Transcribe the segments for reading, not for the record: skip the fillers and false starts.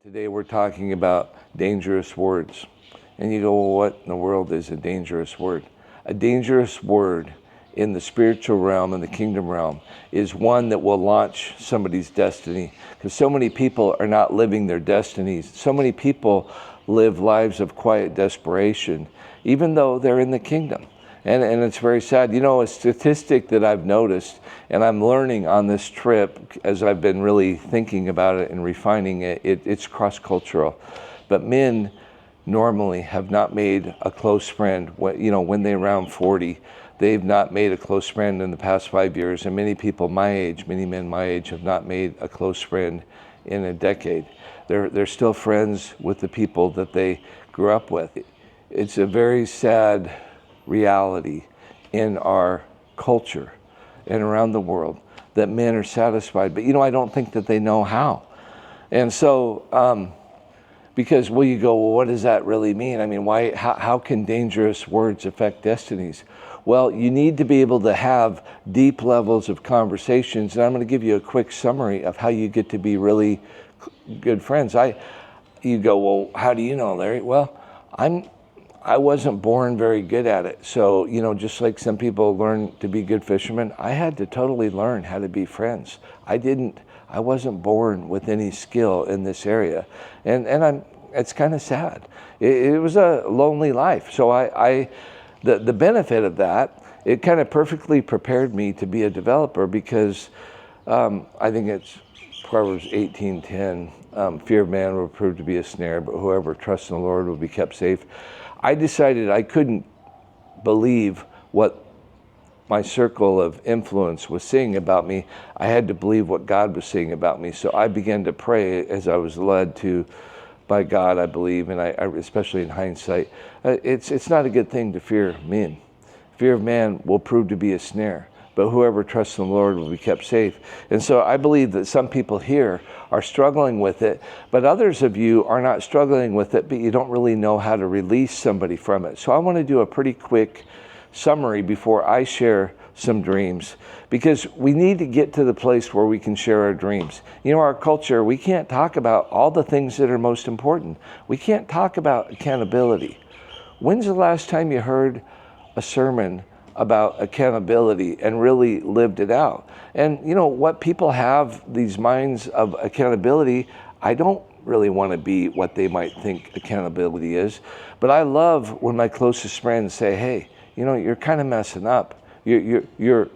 Today we're talking about dangerous words. And you go, well, what in the world is a dangerous word? A dangerous word in the spiritual realm and the kingdom realm is one that will launch somebody's destiny. Because so many people are not living their destinies. So many people live lives of quiet desperation, even though they're in the kingdom. And it's very sad. You know, a statistic that I've noticed, and I'm learning on this trip as I've been really thinking about it and refining it, it's cross-cultural. But men normally have not made a close friend. When they're around 40, they've not made a close friend in the past 5 years. And many people my age, many men my age, have not made a close friend in a decade. They're still friends with the people that they grew up with. It's a very sad reality in our culture and around the world that men are satisfied, but I don't think that they know how. And so because you go, well, what does that really mean? I mean, how can dangerous words affect destinies? Well, you need to be able to have deep levels of conversations, and I'm going to give you a quick summary of how you get to be really good friends. You go, well, how do you know, Larry? Well, I wasn't born very good at it. So, just like some people learn to be good fishermen, I had to totally learn how to be friends. I wasn't born with any skill in this area. And it's kind of sad. It was a lonely life. So the benefit of that, it kind of perfectly prepared me to be a developer because I think it's Proverbs 18:10, fear of man will prove to be a snare, but whoever trusts in the Lord will be kept safe. I decided I couldn't believe what my circle of influence was saying about me. I had to believe what God was saying about me. So I began to pray as I was led to by God, I believe, and I especially in hindsight. It's not a good thing to fear men. Fear of man will prove to be a snare, but whoever trusts in the Lord will be kept safe. And so I believe that some people here are struggling with it, but others of you are not struggling with it, but you don't really know how to release somebody from it. So I want to do a pretty quick summary before I share some dreams, because we need to get to the place where we can share our dreams. Our culture, we can't talk about all the things that are most important. We can't talk about accountability. When's the last time you heard a sermon about accountability and really lived it out? And what people have these minds of accountability, I don't really want to be what they might think accountability is. But I love when my closest friends say, hey, you're kind of messing up. You're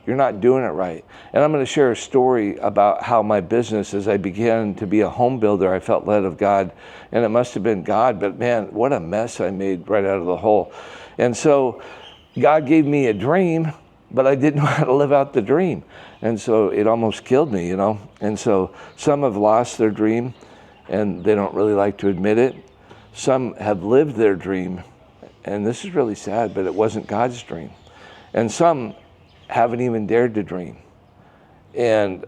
not doing it right. And I'm going to share a story about how my business, as I began to be a home builder, I felt led of God, and it must have been God, but man, what a mess I made right out of the hole. And so God gave me a dream, but I didn't know how to live out the dream. And so it almost killed me, And so some have lost their dream and they don't really like to admit it. Some have lived their dream, and this is really sad, but it wasn't God's dream. And some haven't even dared to dream. And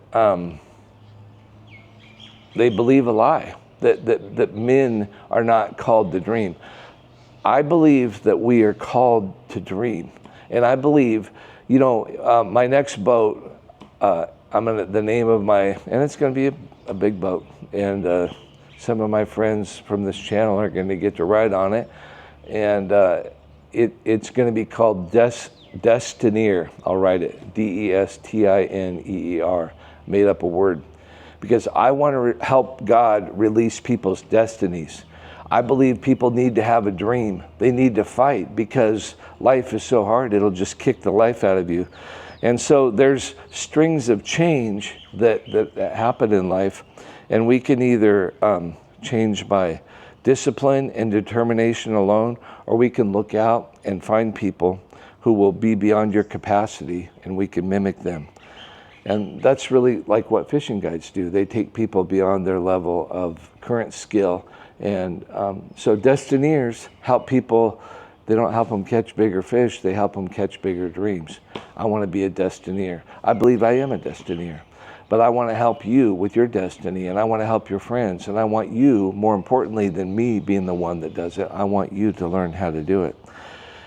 they believe a lie, that men are not called to dream. I believe that we are called to dream. And I believe, my next boat, the name of and it's going to be a big boat. And some of my friends from this channel are going to get to ride on it. And it's going to be called Destineer. I'll write it, Destineer, made up a word. Because I want to help God release people's destinies. I believe people need to have a dream. They need to fight because life is so hard, it'll just kick the life out of you. And so there's strings of change that happen in life, and we can either change by discipline and determination alone, or we can look out and find people who will be beyond your capacity, and we can mimic them. And that's really like what fishing guides do. They take people beyond their level of current skill. And so Destineers help people. They don't help them catch bigger fish, they help them catch bigger dreams. I want to be a Destineer. I believe I am a Destineer. But I want to help you with your destiny, and I want to help your friends, and I want you, more importantly than me being the one that does it, I want you to learn how to do it.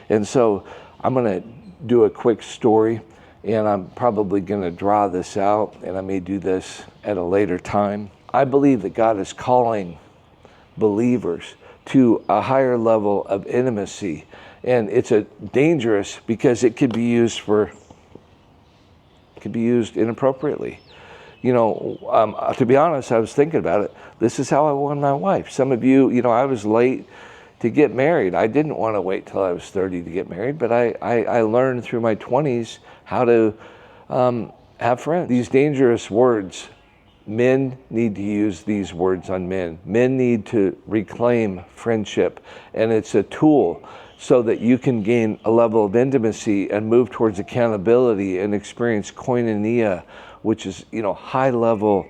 And so I'm going to do a quick story, and I'm probably going to draw this out, and I may do this at a later time. I believe that God is calling believers to a higher level of intimacy. And it's a dangerous because it could be used inappropriately. You know, to be honest, I was thinking about it. This is how I won my wife. Some of you, you know, I was late to get married. I didn't want to wait till I was 30 to get married, but I learned through my 20s how to have friends. These dangerous words, men need to use these words on men. Men need to reclaim friendship, and it's a tool so that you can gain a level of intimacy and move towards accountability and experience koinonia, which is, you know, high level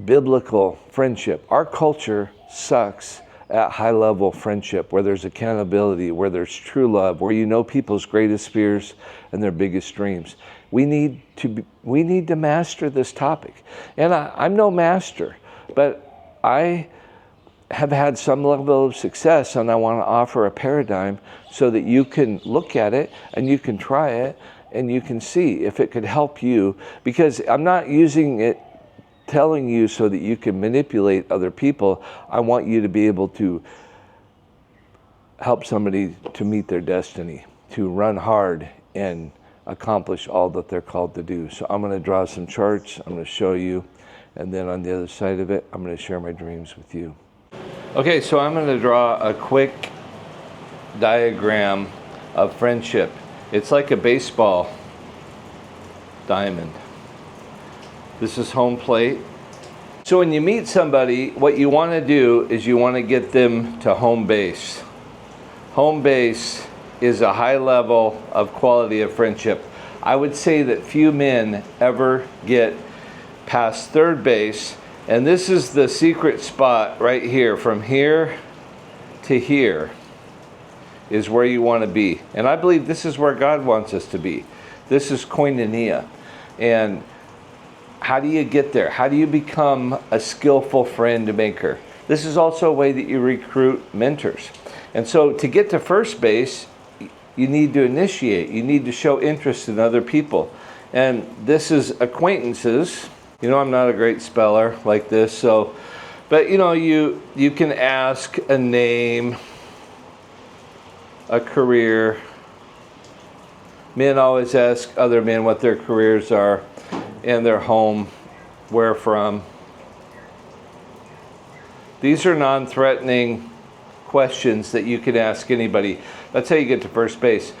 biblical friendship. Our culture sucks at high level friendship, where there's accountability, where there's true love, where you know people's greatest fears and their biggest dreams. We need to master this topic. And I'm no master, but I have had some level of success, and I want to offer a paradigm so that you can look at it and you can try it and you can see if it could help you, because I'm not using it telling you so that you can manipulate other people. I want you to be able to help somebody to meet their destiny, to run hard and accomplish all that they're called to do. So I'm going to draw some charts, I'm going to show you, and then on the other side of it, I'm going to share my dreams with you. Okay, so I'm going to draw a quick diagram of friendship. It's like a baseball diamond. This is home plate. So when you meet somebody, what you want to do is you want to get them to home base. Home base is a high level of quality of friendship. I would say that few men ever get past third base, and this is the secret spot right here. From here to here is where you want to be. And I believe this is where God wants us to be. This is koinonia. And how do you get there? How do you become a skillful friend maker? This is also a way that you recruit mentors. And so to get to first base, you need to initiate. You need to show interest in other people. And this is acquaintances. You know, I'm not a great speller like this, so, but you know, you can ask a name, a career. Men always ask other men what their careers are and their home, where from. These are non-threatening questions that you can ask anybody. That's how you get to first base.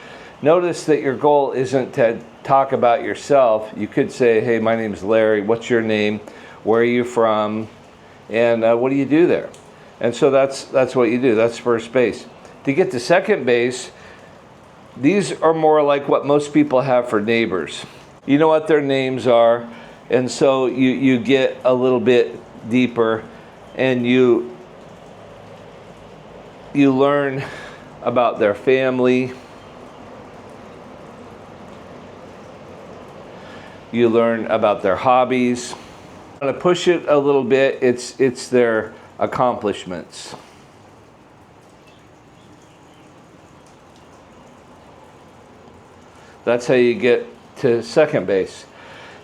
Notice that your goal isn't to talk about yourself. You could say, hey, my name is Larry. What's your name? Where are you from? And what do you do there? And so that's what you do. That's first base. To get to second base, these are more like what most people have for neighbors. You know what their names are, and so you get a little bit deeper, and you learn about their family. You learn about their hobbies. I'm going to push it a little bit. It's their accomplishments. That's how you get to second base.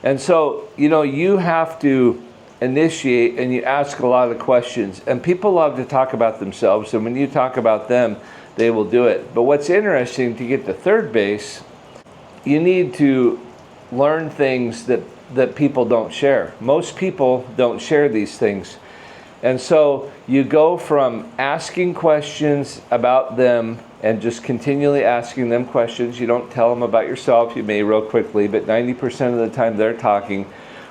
And so, you know, you have to initiate, and you ask a lot of questions. And people love to talk about themselves, and when you talk about them, they will do it. But what's interesting, to get to third base, you need to learn things that people don't share. Most people don't share these things. And so you go from asking questions about them and just continually asking them questions. You don't tell them about yourself. You may real quickly, but 90% of the time they're talking.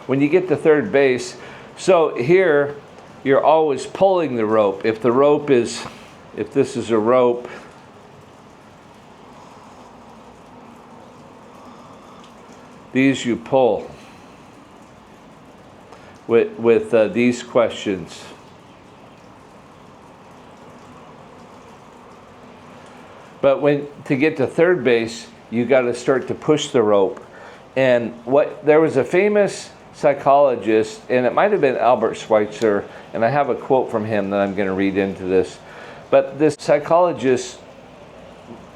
When you get to third base, so here you're always pulling the rope. If this is a rope, these you pull with these questions. But to get to third base, you got to start to push the rope. And there was a famous psychologist, and it might have been Albert Schweitzer, and I have a quote from him that I'm going to read into this. But this psychologist,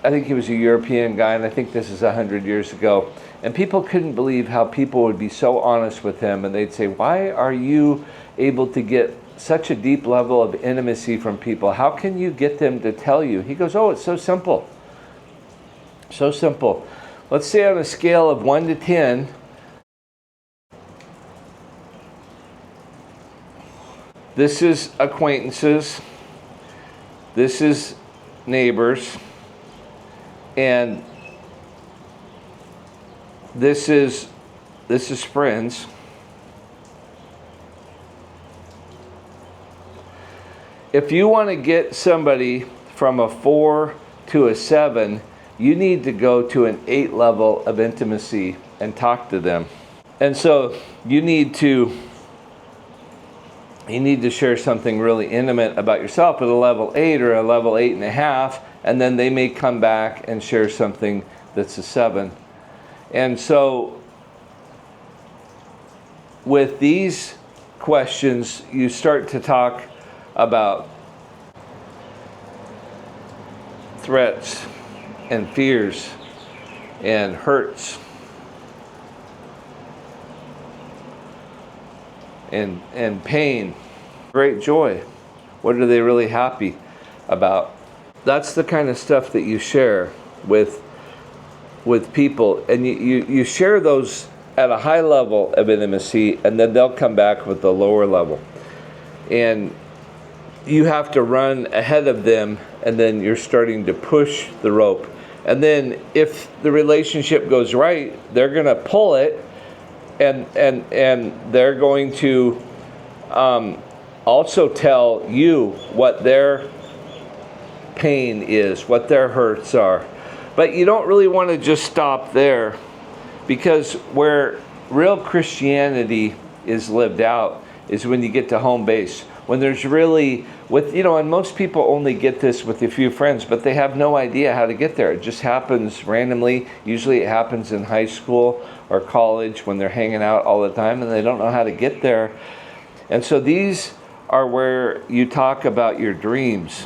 I think he was a European guy, and I think this is 100 years ago. And people couldn't believe how people would be so honest with him, and they'd say, why are you able to get such a deep level of intimacy from people? How can you get them to tell you? He goes, oh, it's so simple. So simple. Let's say on a scale of 1 to 10, this is acquaintances, this is neighbors, and this is friends. If you want to get somebody from a 4 to a 7, you need to go to an 8 level of intimacy and talk to them. And so you need to share something really intimate about yourself at a level 8 or a level 8.5, and then they may come back and share something that's a 7. And so with these questions, you start to talk about threats and fears and hurts and pain, great joy. What are they really happy about? That's the kind of stuff that you share with people, and you share those at a high level of intimacy, and then they'll come back with a lower level, and you have to run ahead of them, and then you're starting to push the rope. And then if the relationship goes right, they're going to pull it, and they're going to also tell you what their pain is, what their hurts are. But you don't really want to just stop there, because where real Christianity is lived out is when you get to home base. When there's really, and most people only get this with a few friends, but they have no idea how to get there. It just happens randomly. Usually it happens in high school or college when they're hanging out all the time and they don't know how to get there. And so these are where you talk about your dreams,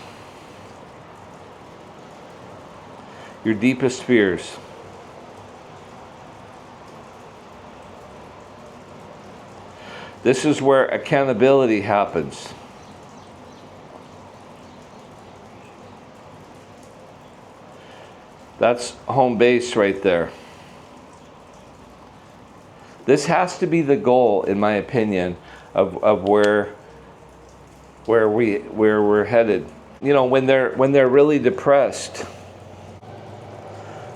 your deepest fears. This is where accountability happens. That's home base right there. This has to be the goal, in my opinion, of where we're headed. When they're really depressed,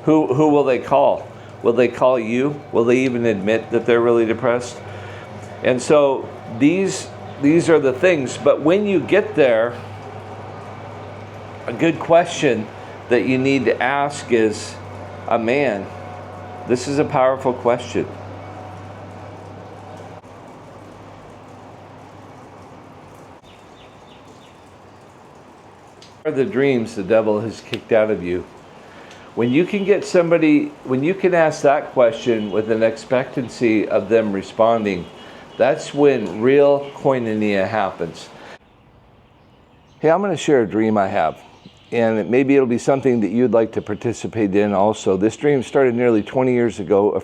who will they call? Will they call you? Will they even admit that they're really depressed? And so these are the things. But when you get there, a good question that you need to ask is, man, this is a powerful question. What are the dreams the devil has kicked out of you? When you can ask that question with an expectancy of them responding, that's when real koinonia happens. Hey, I'm going to share a dream I have, and maybe it'll be something that you'd like to participate in also. This dream started nearly 20 years ago,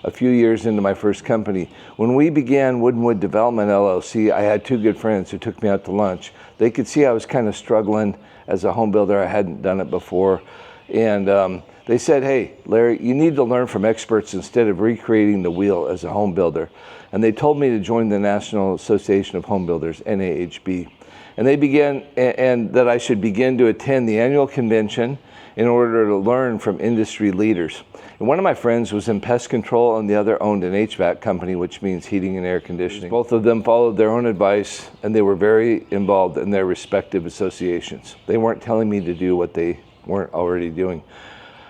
a few years into my first company. When we began Wood Development LLC, I had two good friends who took me out to lunch. They could see I was kind of struggling as a home builder. I hadn't done it before. And they said, hey, Larry, you need to learn from experts instead of recreating the wheel as a home builder. And they told me to join the National Association of Home Builders, NAHB. And that I should begin to attend the annual convention in order to learn from industry leaders. And one of my friends was in pest control and the other owned an HVAC company, which means heating and air conditioning. Both of them followed their own advice, and they were very involved in their respective associations. They weren't telling me to do what they weren't already doing.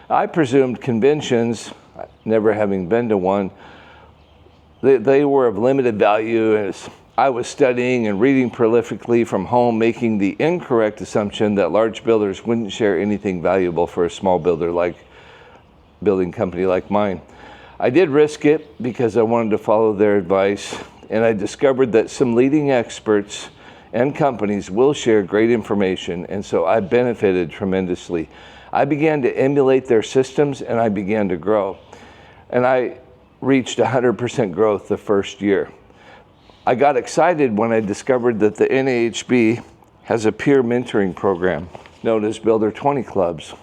I presumed conventions, never having been to one, they were of limited value, as I was studying and reading prolifically from home, making the incorrect assumption that large builders wouldn't share anything valuable for a small building company like mine. I did risk it because I wanted to follow their advice, and I discovered that some leading experts and companies will share great information, and so I benefited tremendously. I began to emulate their systems, and I began to grow. and I reached 100% growth the first year. I got excited when I discovered that the NAHB has a peer mentoring program known as Builder 20 Clubs.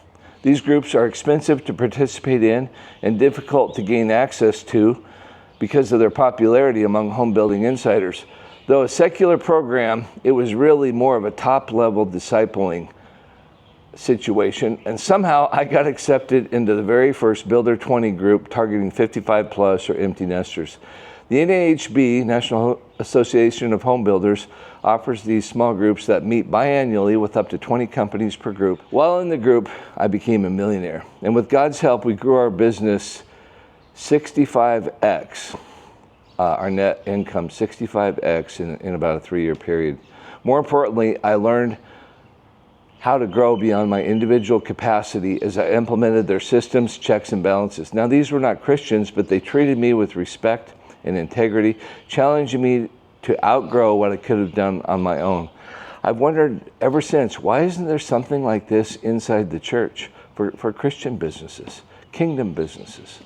These groups are expensive to participate in and difficult to gain access to because of their popularity among home building insiders. Though a secular program, it was really more of a top-level discipling situation, and somehow I got accepted into the very first Builder 20 group targeting 55 plus or empty nesters. The NAHB, National Association of Home Builders, offers these small groups that meet biannually with up to 20 companies per group. While in the group, I became a millionaire, and with God's help, we grew our business 65x. Our net income 65x in about a 3-year period. More importantly, I learned how to grow beyond my individual capacity as I implemented their systems, checks, and balances. Now, these were not Christians, but they treated me with respect and integrity, challenging me to outgrow what I could have done on my own. I've wondered ever since, why isn't there something like this inside the church for Christian businesses, kingdom businesses?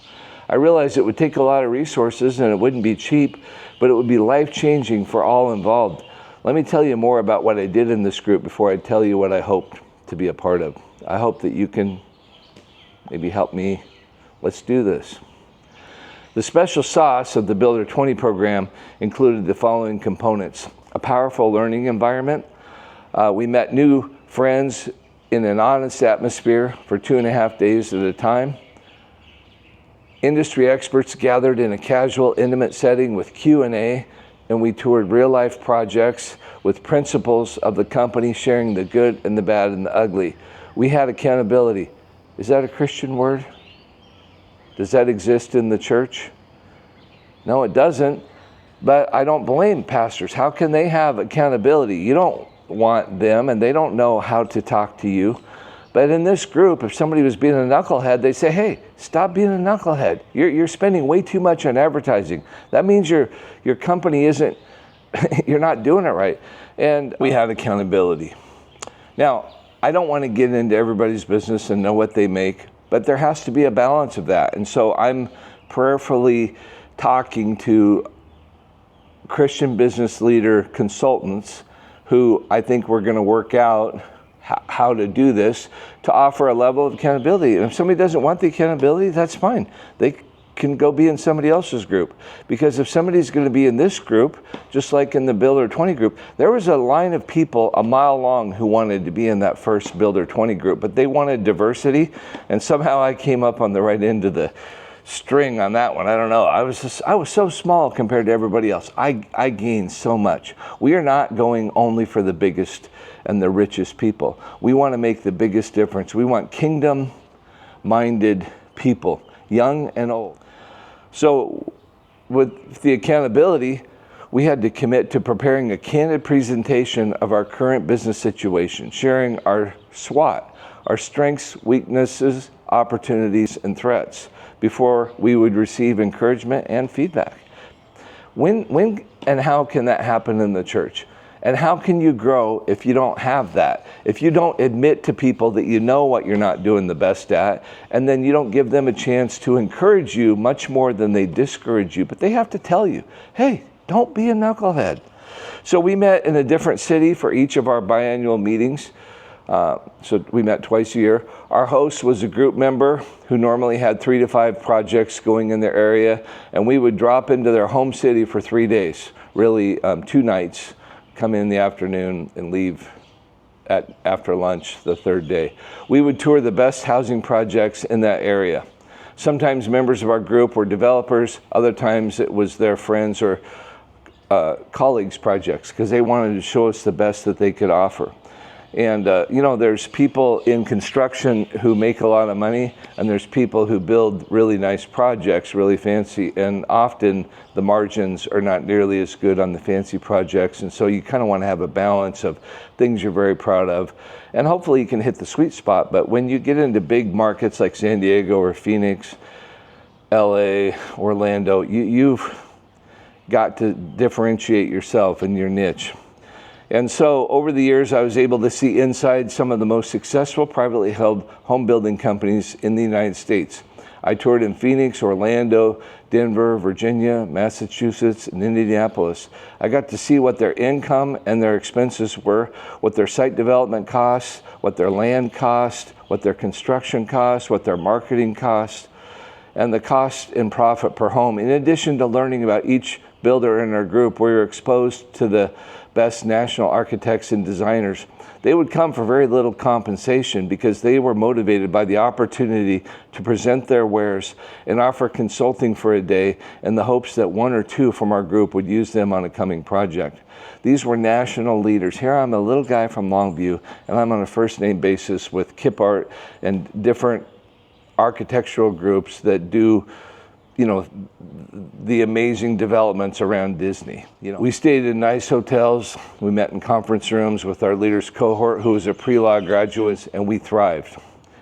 I realized it would take a lot of resources and it wouldn't be cheap, but it would be life-changing for all involved. Let me tell you more about what I did in this group before I tell you what I hoped to be a part of. I hope that you can maybe help me. Let's do this. The special sauce of the Builder 20 program included the following components: a powerful learning environment. We met new friends in an honest atmosphere for 2.5 days at a time. Industry experts gathered in a casual, intimate setting with Q&A, and we toured real-life projects with principals of the company sharing the good and the bad and the ugly. We had accountability. Is that a Christian word? Does that exist in the church? No, it doesn't, but I don't blame pastors. How can they have accountability? You don't want them, and they don't know how to talk to you. But in this group, if somebody was being a knucklehead, they say, hey, stop being a knucklehead. You're spending way too much on advertising. That means your company isn't, you're not doing it right. And we had accountability. Now, I don't want to get into everybody's business and know what they make, but there has to be a balance of that. And so I'm prayerfully talking to Christian business leader consultants who I think we're going to work out how to do this to offer a level of accountability. And if somebody doesn't want the accountability, that's fine. They can go be in somebody else's group. Because if somebody's going to be in this group, just like in the Builder 20 group, there was a line of people a mile long who wanted to be in that first Builder 20 group, but they wanted diversity, and somehow I came up on the right end of the string on that one. I don't know. I was so small compared to everybody else. I gained so much. We are not going only for the biggest and the richest people. We want to make the biggest difference. We want kingdom-minded people, young and old. So with the accountability, we had to commit to preparing a candid presentation of our current business situation, sharing our SWOT, our strengths, weaknesses, opportunities, and threats, before we would receive encouragement and feedback. When and how can that happen in the church? And how can you grow if you don't have that? If you don't admit to people that you know what you're not doing the best at, and then you don't give them a chance to encourage you much more than they discourage you, but they have to tell you, hey, don't be a knucklehead. So we met in a different city for each of our biannual meetings. So we met twice a year. Our host was a group member who normally had 3 to 5 projects going in their area, and we would drop into their home city for 3 days, really 2 nights, come in the afternoon and leave after lunch the 3rd day. We would tour the best housing projects in that area. Sometimes members of our group were developers, other times it was their friends or colleagues' projects, because they wanted to show us the best that they could offer. And there's people in construction who make a lot of money, and there's people who build really nice projects, really fancy, and often the margins are not nearly as good on the fancy projects. And so you kind of want to have a balance of things you're very proud of, and hopefully you can hit the sweet spot. But when you get into big markets like San Diego or Phoenix, LA, Orlando, you've got to differentiate yourself in your niche. And so over the years, I was able to see inside some of the most successful privately held home building companies in the United States. I toured in Phoenix, Orlando, Denver, Virginia, Massachusetts, and Indianapolis. I got to see what their income and their expenses were, what their site development costs, what their land cost, what their construction costs, what their marketing costs, and the cost and profit per home. In addition to learning about each builder in our group, we were exposed to the best national architects and designers. They would come for very little compensation because they were motivated by the opportunity to present their wares and offer consulting for a day in the hopes that one or two from our group would use them on a coming project. These were national leaders. Here I'm a little guy from Longview, and I'm on a first name basis with Kip Art and different architectural groups that do, you know, the amazing developments around Disney. We stayed in nice hotels. We met in conference rooms with our leaders cohort, who was a pre-law graduate, and we thrived.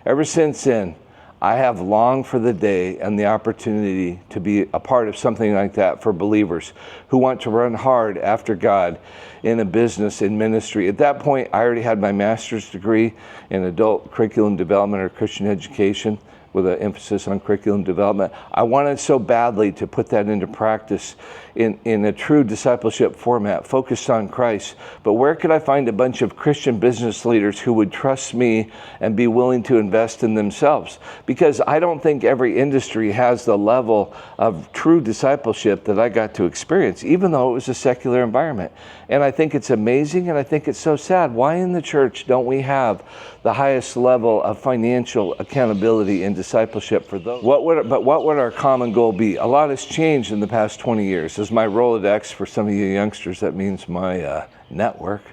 Ever since then, I have longed for the day and the opportunity to be a part of something like that for believers who want to run hard after God in a business, in ministry. At that point, I already had my master's degree in adult curriculum development or Christian education, with an emphasis on curriculum development. I wanted so badly to put that into practice in a true discipleship format, focused on Christ. But where could I find a bunch of Christian business leaders who would trust me and be willing to invest in themselves? Because I don't think every industry has the level of true discipleship that I got to experience, even though it was a secular environment. And I think it's amazing, and I think it's so sad. Why in the church don't we have the highest level of financial accountability and discipleship for those? What would our common goal be? A lot has changed in the past 20 years. As my Rolodex, for some of you youngsters, that means my network.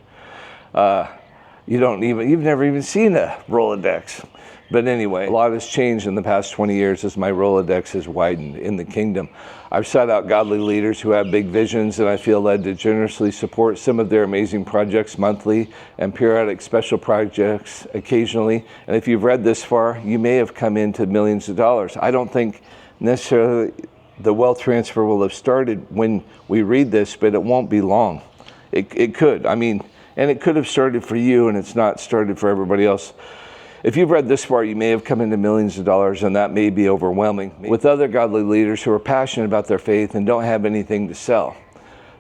You've never even seen a Rolodex. But anyway, a lot has changed in the past 20 years as my Rolodex has widened in the kingdom. I've sought out godly leaders who have big visions, and I feel led to generously support some of their amazing projects monthly and periodic special projects occasionally. And if you've read this far, you may have come into millions of dollars. I don't think necessarily the wealth transfer will have started when we read this, but it won't be long. It could. And it could have started for you, and it's not started for everybody else. If you've read this far, you may have come into millions of dollars, and that may be overwhelming. With other godly leaders who are passionate about their faith and don't have anything to sell.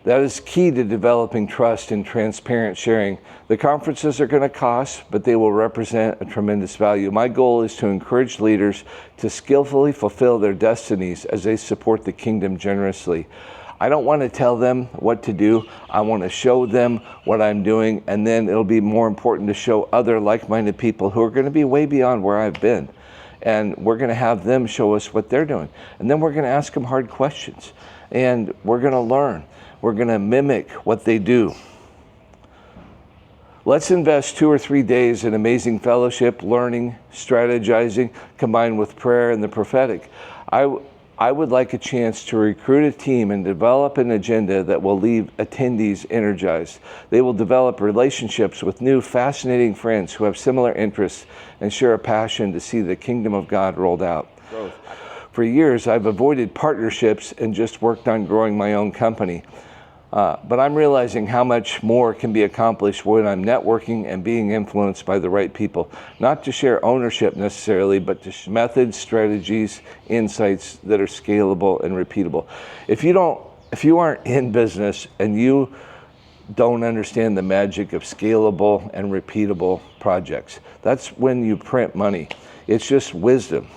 That is key to developing trust and transparent sharing. The conferences are going to cost, but they will represent a tremendous value. My goal is to encourage leaders to skillfully fulfill their destinies as they support the kingdom generously. I don't want to tell them what to do. I want to show them what I'm doing, and then it'll be more important to show other like-minded people who are going to be way beyond where I've been. And we're going to have them show us what they're doing. And then we're going to ask them hard questions. And we're going to learn. We're going to mimic what they do. Let's invest 2 or 3 days in amazing fellowship, learning, strategizing, combined with prayer and the prophetic. I would like a chance to recruit a team and develop an agenda that will leave attendees energized. They will develop relationships with new, fascinating friends who have similar interests and share a passion to see the kingdom of God rolled out. For years, I've avoided partnerships and just worked on growing my own company. But I'm realizing how much more can be accomplished when I'm networking and being influenced by the right people. Not to share ownership necessarily, but to share methods, strategies, insights that are scalable and repeatable. If you aren't in business and you don't understand the magic of scalable and repeatable projects, that's when you print money. It's just wisdom.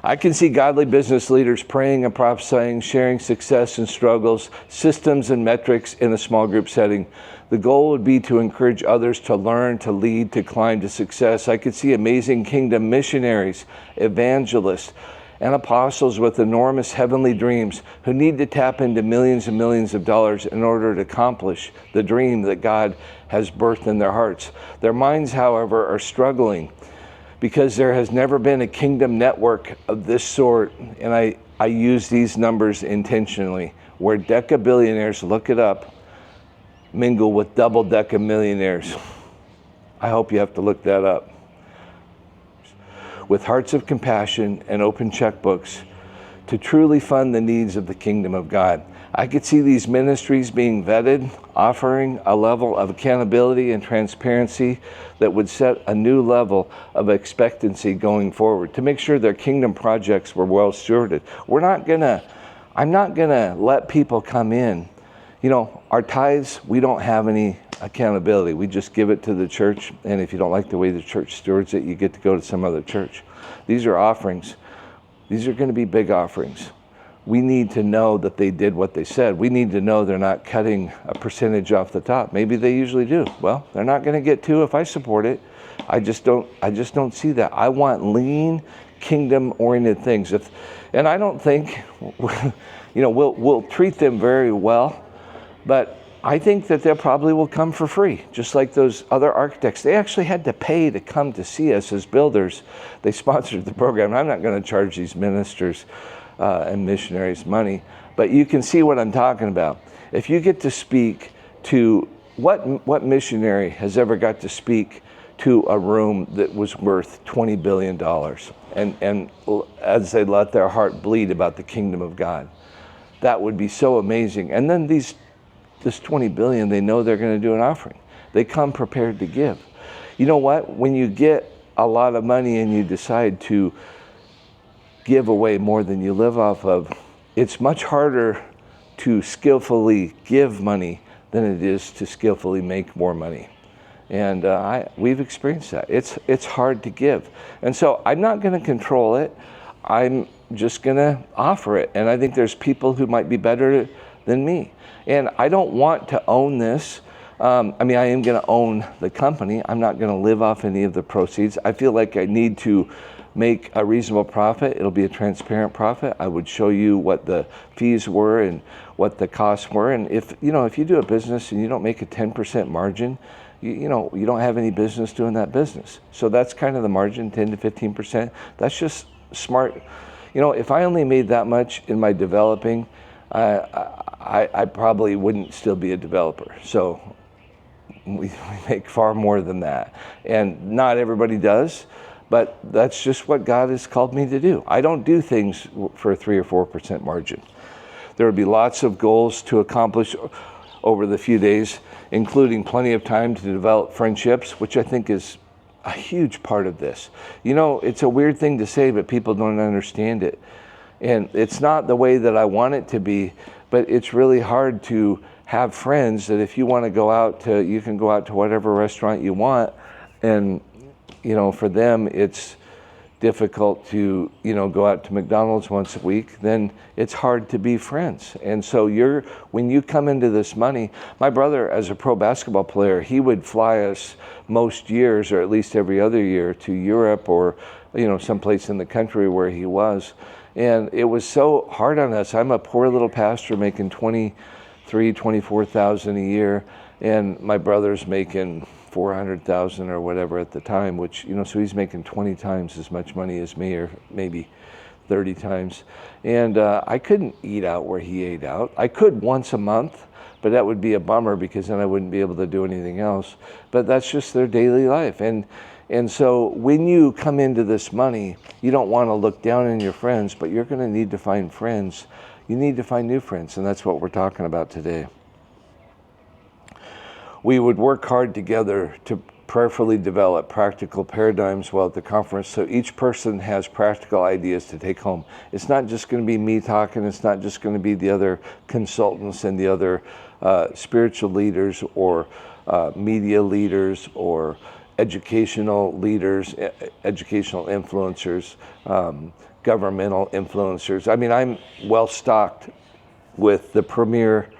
I can see godly business leaders praying and prophesying, sharing success and struggles, systems and metrics in a small group setting. The goal would be to encourage others to learn, to lead, to climb to success. I could see amazing kingdom missionaries, evangelists, and apostles with enormous heavenly dreams who need to tap into millions and millions of dollars in order to accomplish the dream that God has birthed in their hearts. Their minds, however, are struggling, because there has never been a kingdom network of this sort, and I use these numbers intentionally, where decabillionaires, look it up, mingle with double-deca millionaires. I hope you have to look that up. With hearts of compassion and open checkbooks to truly fund the needs of the kingdom of God. I could see these ministries being vetted, offering a level of accountability and transparency that would set a new level of expectancy going forward to make sure their kingdom projects were well stewarded. I'm not gonna let people come in. You know, our tithes, we don't have any accountability. We just give it to the church, and if you don't like the way the church stewards it, you get to go to some other church. These are offerings. These are gonna be big offerings. We need to know that they did what they said. We need to know they're not cutting a percentage off the top. Maybe they usually do. Well, they're not going to get to if I support it. I just don't see that. I want lean, kingdom-oriented things. And I don't think, you know, we'll treat them very well, but I think that they probably will come for free, just like those other architects. They actually had to pay to come to see us as builders. They sponsored the program. I'm not going to charge these ministers and missionaries money, but you can see what I'm talking about. If you get to speak to what missionary has ever got to speak to a room that was worth $20 billion and as they let their heart bleed about the kingdom of God? That would be so amazing. And then this 20 billion, they know they're going to do an offering. They come prepared to give. You know what? When you get a lot of money and you decide to give away more than you live off of, it's much harder to skillfully give money than it is to skillfully make more money. And we've experienced that. It's hard to give. And so I'm not going to control it. I'm just going to offer it. And I think there's people who might be better than me. And I don't want to own this. I mean, I am going to own the company. I'm not going to live off any of the proceeds. I feel like I need to make a reasonable profit. It'll be a transparent profit. I would show you what the fees were and what the costs were. And if you do a business and you don't make a 10% margin, you don't have any business doing that business. So that's kind of the margin, 10 to 15%. That's just smart. You know, if I only made that much in my developing, I probably wouldn't still be a developer. So we make far more than that. And not everybody does. But that's just what God has called me to do. I don't do things for a 3 or 4% margin. There will be lots of goals to accomplish over the few days, including plenty of time to develop friendships, which I think is a huge part of this. You know, it's a weird thing to say, but people don't understand it. And it's not the way that I want it to be, but it's really hard to have friends that if you want to go out to, you can go out to whatever restaurant you want, and you know, for them, it's difficult to, go out to McDonald's once a week. Then it's hard to be friends. And so when you come into this money, my brother, as a pro basketball player, he would fly us most years, or at least every other year, to Europe or, someplace in the country where he was. And it was so hard on us. I'm a poor little pastor making $24,000 a year, and my brother's making $400,000 or whatever at the time, which, so he's making 20 times as much money as me, or maybe 30 times. And I couldn't eat out where he ate out. I could once a month, but that would be a bummer because then I wouldn't be able to do anything else. But that's just their daily life. And so when you come into this money, you don't want to look down on your friends, but you're going to need to find friends. You need to find new friends, and that's what we're talking about today. We would work hard together to prayerfully develop practical paradigms while at the conference, so each person has practical ideas to take home. It's not just going to be me talking. It's not just going to be the other consultants and the other spiritual leaders or media leaders or educational leaders, educational influencers, governmental influencers. I mean, I'm well stocked with the premier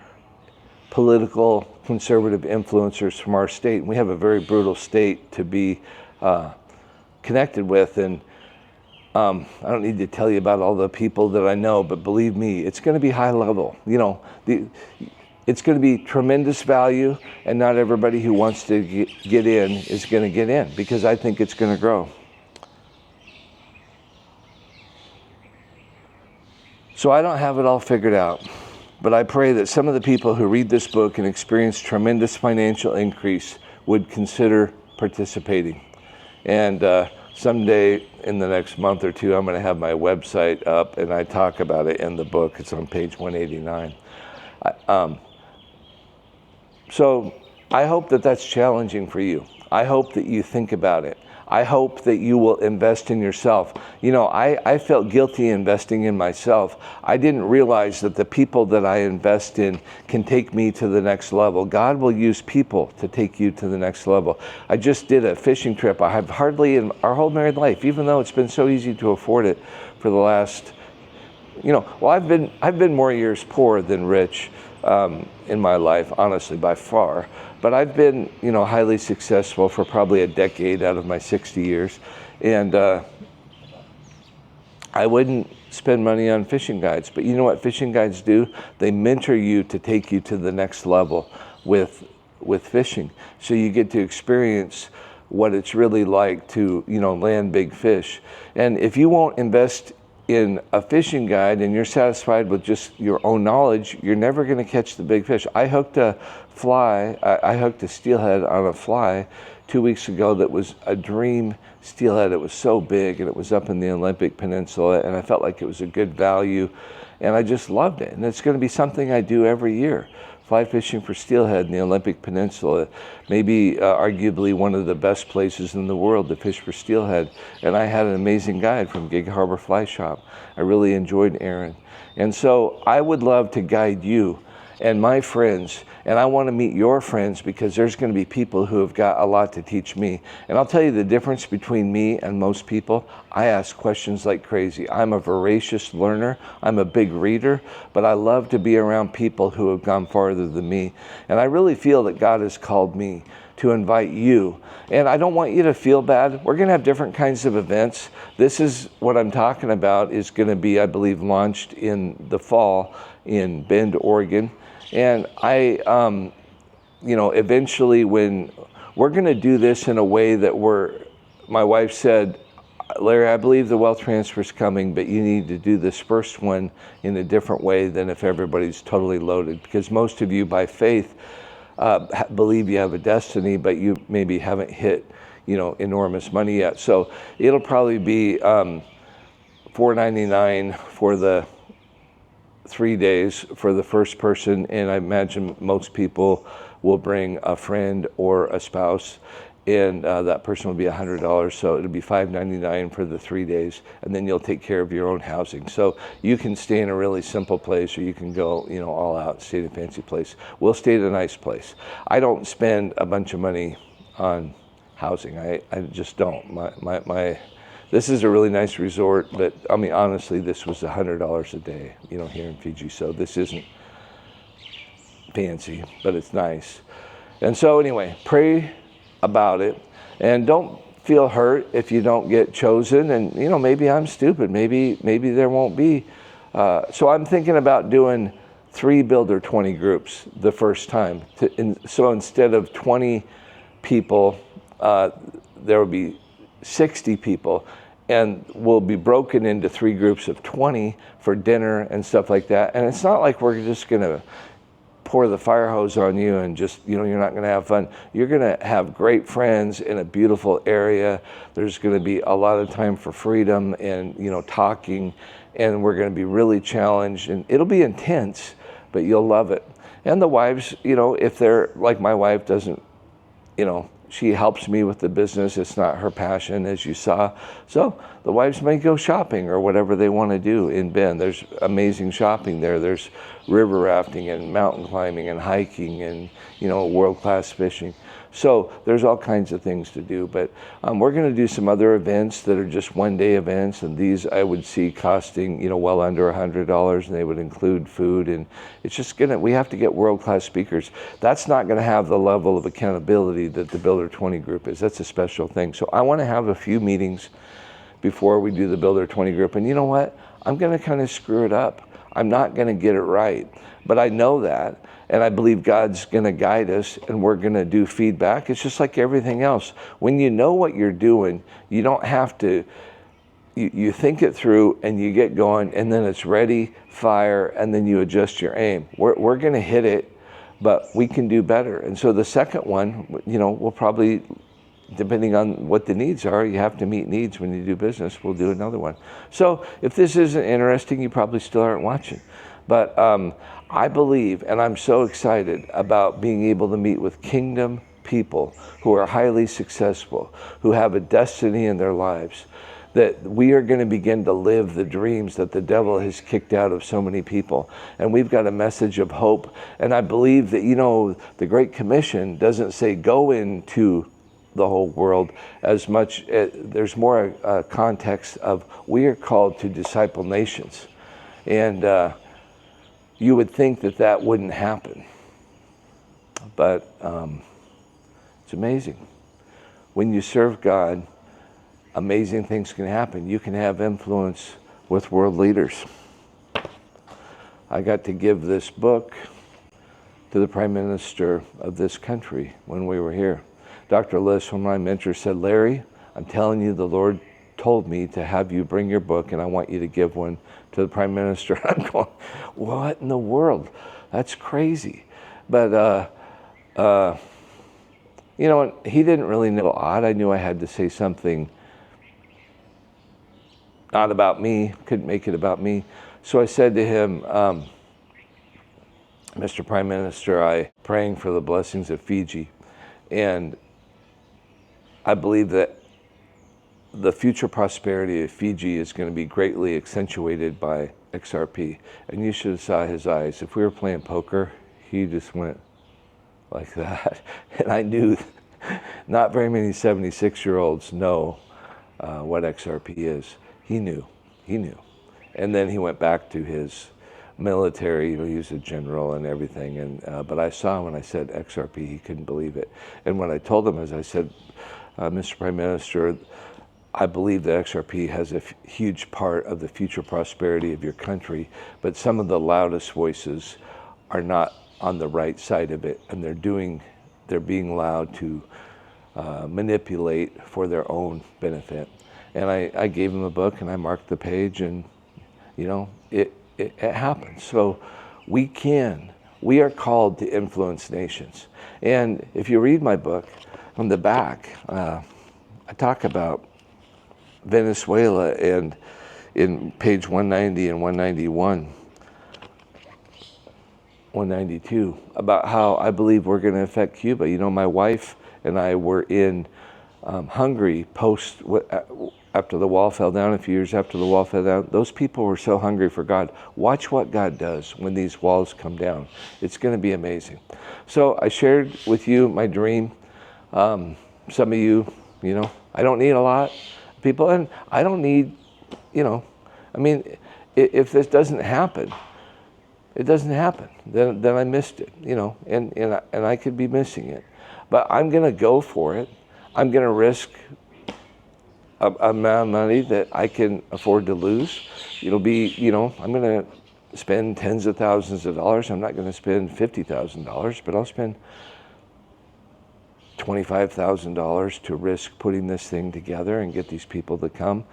political conservative influencers from our state. We have a very brutal state to be connected with, and I don't need to tell you about all the people that I know, but believe me, it's going to be high level. It's going to be tremendous value, and not everybody who wants to get in is going to get in, because I think it's going to grow. So I don't have it all figured out. But I pray that some of the people who read this book and experience tremendous financial increase would consider participating. And someday in the next month or two, I'm going to have my website up, and I talk about it in the book. It's on page 189. So I hope that that's challenging for you. I hope that you think about it. I hope that you will invest in yourself. You know, I felt guilty investing in myself. I didn't realize that the people that I invest in can take me to the next level. God will use people to take you to the next level. I just did a fishing trip. I have hardly in our whole married life, even though it's been so easy to afford it for the last, well, I've been more years poor than rich in my life, honestly, by far. But I've been, highly successful for probably a decade out of my 60 years. And I wouldn't spend money on fishing guides. But you know what fishing guides do? They mentor you to take you to the next level with fishing. So you get to experience what it's really like to, land big fish. And if you won't invest in a fishing guide and you're satisfied with just your own knowledge, you're never going to catch the big fish. I hooked a steelhead on a fly 2 weeks ago that was a dream steelhead. It was so big, and it was up in the Olympic Peninsula, and I felt like it was a good value, and I just loved it. And it's going to be something I do every year. Fly fishing for steelhead in the Olympic Peninsula, maybe arguably one of the best places in the world to fish for steelhead. And I had an amazing guide from Gig Harbor Fly Shop. I really enjoyed Aaron. And so I would love to guide you and my friends, and I want to meet your friends, because there's going to be people who have got a lot to teach me. And I'll tell you the difference between me and most people. I ask questions like crazy. I'm a voracious learner. I'm a big reader, but I love to be around people who have gone farther than me. And I really feel that God has called me to invite you. And I don't want you to feel bad. We're going to have different kinds of events. This is what I'm talking about is going to be, I believe, launched in the fall in Bend, Oregon. And I, eventually when we're going to do this in a way that my wife said, Larry, I believe the wealth transfer is coming, but you need to do this first one in a different way than if everybody's totally loaded. Because most of you by faith believe you have a destiny, but you maybe haven't hit, enormous money yet. So it'll probably be $4.99 for the 3 days for the first person, and I imagine most people will bring a friend or a spouse, and that person will be $100, so it'll be $5.99 for the 3 days, and then you'll take care of your own housing. So you can stay in a really simple place, or you can go, all out, stay in a fancy place. We'll stay at a nice place. I don't spend a bunch of money on housing. I just don't. This is a really nice resort, but I mean, honestly, this was $100 a day, here in Fiji. So this isn't fancy, but it's nice. And so anyway, pray about it, and don't feel hurt if you don't get chosen. And maybe I'm stupid. Maybe there won't be. So I'm thinking about doing 3 Builder 20 groups the first time. So instead of 20 people, there will be 60 people, and we'll be broken into 3 groups of 20 for dinner and stuff like that. And it's not like we're just going to pour the fire hose on you and just, you're not going to have fun. You're going to have great friends in a beautiful area. There's going to be a lot of time for freedom and, talking, and we're going to be really challenged, and it'll be intense, but you'll love it. And the wives, if they're like my wife doesn't, she helps me with the business. It's not her passion, as you saw. So the wives may go shopping or whatever they want to do in Bend. There's amazing shopping there. There's river rafting and mountain climbing and hiking and, world-class fishing. So there's all kinds of things to do. But we're going to do some other events that are just one-day events, and these I would see costing, well under $100, and they would include food. And it's just we have to get world-class speakers. That's not going to have the level of accountability that the Builder 20 group is. That's a special thing. So I want to have a few meetings before we do the Builder 20 group. And you know what? I'm going to kind of screw it up. I'm not going to get it right. But I know that. And I believe God's going to guide us, and we're going to do feedback. It's just like everything else. When you know what you're doing, you don't have to, you think it through and you get going, and then it's ready, fire, and then you adjust your aim. We're going to hit it, but we can do better. And so the second one, we'll probably, depending on what the needs are, you have to meet needs when you do business, we'll do another one. So if this isn't interesting, you probably still aren't watching. But I believe, and I'm so excited about being able to meet with kingdom people who are highly successful, who have a destiny in their lives, that we are going to begin to live the dreams that the devil has kicked out of so many people. And we've got a message of hope. And I believe that, the Great Commission doesn't say go into the whole world as much. There's more a context of we are called to disciple nations. And you would think that that wouldn't happen. But it's amazing. When you serve God, amazing things can happen. You can have influence with world leaders. I got to give this book to the Prime Minister of this country when we were here. Dr. Liss, one of my mentors, said, Larry, I'm telling you, the Lord told me to have you bring your book, and I want you to give one to the Prime Minister. I'm going, what in the world? That's crazy. But, he didn't really know odd. I knew I had to say something not about me, couldn't make it about me. So I said to him, Mr. Prime Minister, I'm praying for the blessings of Fiji. And I believe that the future prosperity of Fiji is going to be greatly accentuated by XRP. And you should have saw his eyes. If we were playing poker, he just went like that. And I knew not very many 76-year-olds know what XRP is. He knew. And then he went back to his military. He was a general and everything. And but I saw him when I said XRP, he couldn't believe it. And what I told him is I said, Mr. Prime Minister, I believe that XRP has a huge part of the future prosperity of your country, but some of the loudest voices are not on the right side of it, and they're being allowed to manipulate for their own benefit. And I gave him a book and I marked the page, and it happens. So we are called to influence nations. And if you read my book, on the back, I talk about Venezuela, and in page 190 and 192, about how I believe we're going to affect Cuba. My wife and I were in Hungary after the wall fell down, a few years after the wall fell down. Those people were so hungry for God. Watch what God does when these walls come down. It's going to be amazing. So I shared with you my dream. Some of you, I don't need a lot of people, and I don't need, if this doesn't happen, it doesn't happen. Then I missed it, and I could be missing it. But I'm going to go for it. I'm going to risk a amount of money that I can afford to lose. It'll be, I'm going to spend tens of thousands of dollars. I'm not going to spend $50,000, but I'll spend $25,000 to risk putting this thing together and get these people to come.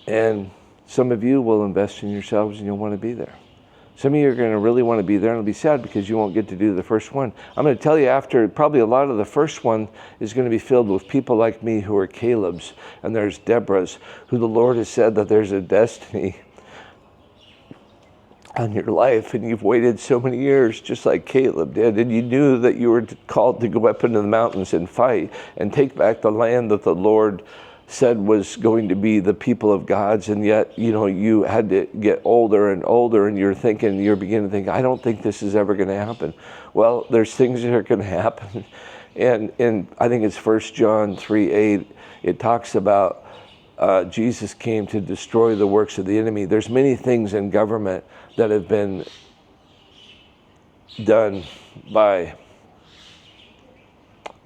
And some of you will invest in yourselves and you'll want to be there. Some of you are going to really want to be there, and it'll be sad because you won't get to do the first one. I'm going to tell you, after probably a lot of the first one is going to be filled with people like me who are Caleb's, and there's Deborah's, who the Lord has said that there's a destiny on your life, and you've waited so many years just like Caleb did, and you knew that you were called to go up into the mountains and fight and take back the land that the Lord said was going to be the people of God's, and yet you had to get older and older, and you're beginning to think, I don't think this is ever going to happen. Well, there's things that are going to happen, and I think it's 1 John 3:8. It talks about Jesus came to destroy the works of the enemy. There's many things in government that have been done by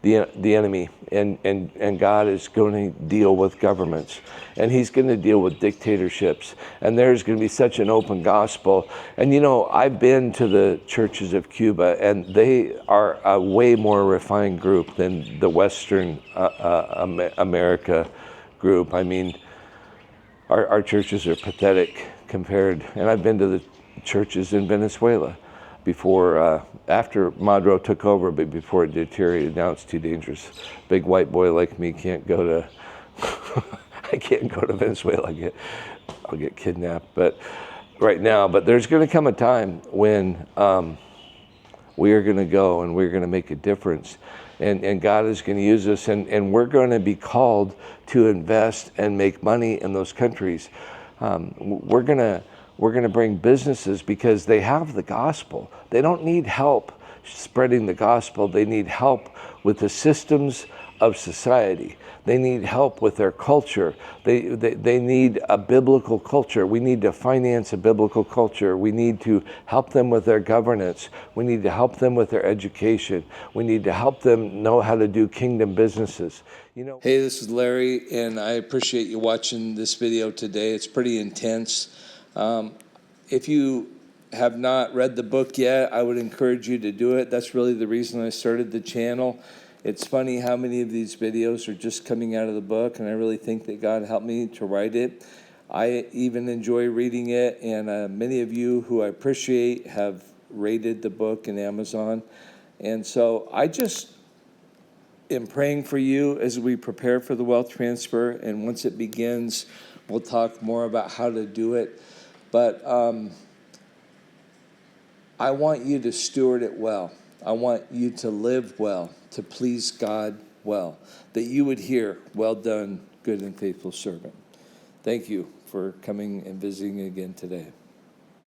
the enemy, and God is going to deal with governments, and he's going to deal with dictatorships, and there's going to be such an open gospel. And I've been to the churches of Cuba, and they are a way more refined group than the Western America group. I mean, our churches are pathetic compared, and I've been to the churches in Venezuela before, after Maduro took over, but before it deteriorated. Now it's too dangerous. Big white boy like me can't go to, I can't go to Venezuela. I'll get kidnapped. But right now, but there's going to come a time when we are going to go and we're going to make a difference. And God is going to use us, and we're going to be called to invest and make money in those countries. We're going to bring businesses because they have the gospel. They don't need help spreading the gospel. They need help with the systems of society. They need help with their culture. They need a biblical culture. We need to finance a biblical culture. We need to help them with their governance. We need to help them with their education. We need to help them know how to do kingdom businesses. Hey, this is Larry, and I appreciate you watching this video today. It's pretty intense. If you have not read the book yet, I would encourage you to do it. That's really the reason I started the channel. It's funny how many of these videos are just coming out of the book, and I really think that God helped me to write it. I even enjoy reading it, and many of you who I appreciate have rated the book in Amazon. And so I just am praying for you as we prepare for the wealth transfer, and once it begins, we'll talk more about how to do it. But I want you to steward it well. I want you to live well, to please God well, that you would hear, "Well done, good and faithful servant." Thank you for coming and visiting again today.